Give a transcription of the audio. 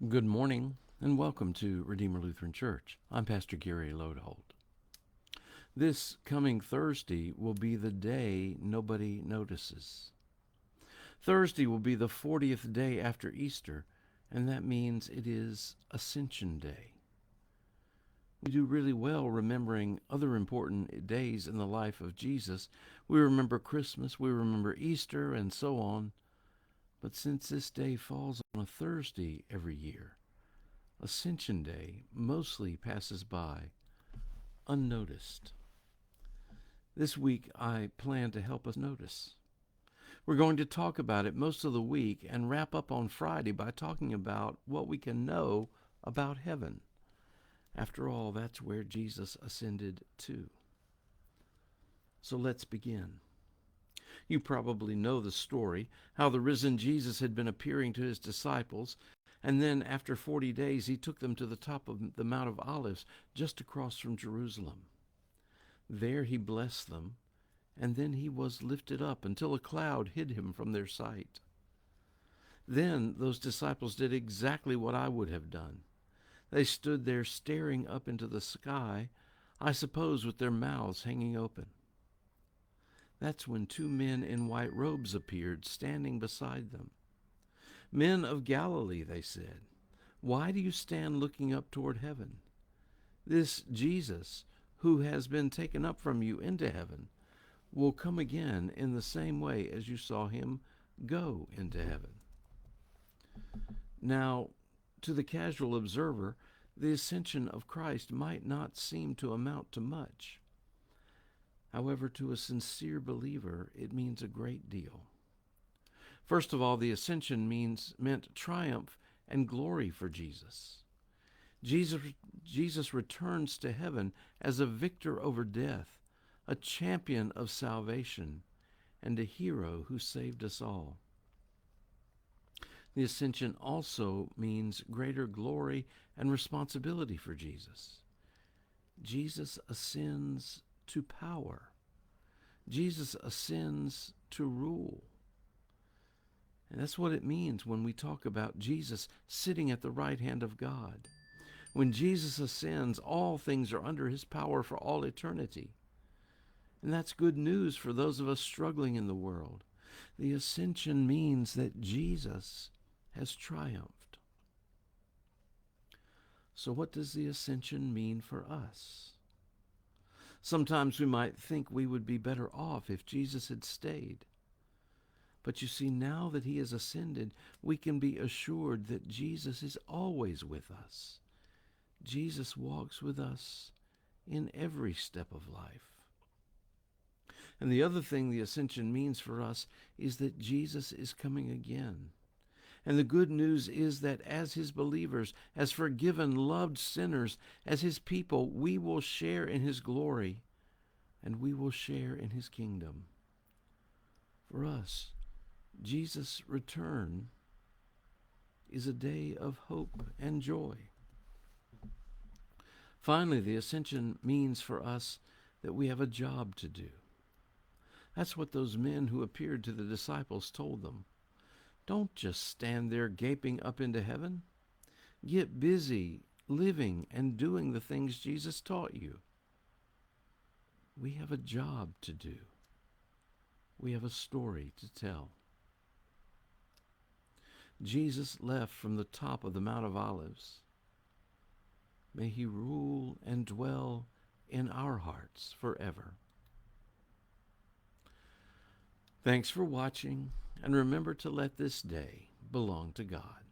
Good morning and welcome to Redeemer Lutheran Church. I'm Pastor Gary Lodeholt. This coming Thursday will be the day nobody notices. Thursday will be the 40th day after Easter, and that means it is Ascension Day. We do really well remembering other important days in the life of Jesus. We remember Christmas, we remember Easter, and so on. But since this day falls on a Thursday every year, Ascension Day mostly passes by unnoticed. This week I plan to help us notice. We're going to talk about it most of the week and wrap up on Friday by talking about what we can know about heaven. After all, that's where Jesus ascended to. So let's begin. You probably know the story, how the risen Jesus had been appearing to his disciples, and then after 40 days he took them to the top of the Mount of Olives, just across from Jerusalem. There he blessed them, and then he was lifted up until a cloud hid him from their sight. Then those disciples did exactly what I would have done. They stood there staring up into the sky, I suppose with their mouths hanging open. That's when two men in white robes appeared, standing beside them. Men of Galilee, they said, why do you stand looking up toward heaven? This Jesus, who has been taken up from you into heaven, will come again in the same way as you saw him go into heaven. Now, to the casual observer, the ascension of Christ might not seem to amount to much. However, to a sincere believer, it means a great deal. First of all, the ascension meant triumph and glory for Jesus. Jesus returns to heaven as a victor over death, a champion of salvation, and a hero who saved us all. The ascension also means greater glory and responsibility for Jesus. Jesus ascends to power. Jesus ascends to rule. And that's what it means when we talk about Jesus sitting at the right hand of God. When Jesus ascends, all things are under his power for all eternity. And that's good news for those of us struggling in the world. The ascension means that Jesus has triumphed. So what does the ascension mean for us? Sometimes we might think we would be better off if Jesus had stayed. But you see, now that he has ascended, we can be assured that Jesus is always with us. Jesus walks with us in every step of life. And the other thing the ascension means for us is that Jesus is coming again. And the good news is that as his believers, as forgiven, loved sinners, as his people, we will share in his glory and we will share in his kingdom. For us, Jesus' return is a day of hope and joy. Finally, the ascension means for us that we have a job to do. That's what those men who appeared to the disciples told them. Don't just stand there gaping up into heaven. Get busy living and doing the things Jesus taught you. We have a job to do. We have a story to tell. Jesus left from the top of the Mount of Olives. May he rule and dwell in our hearts forever. Thanks for watching, and remember to let this day belong to God.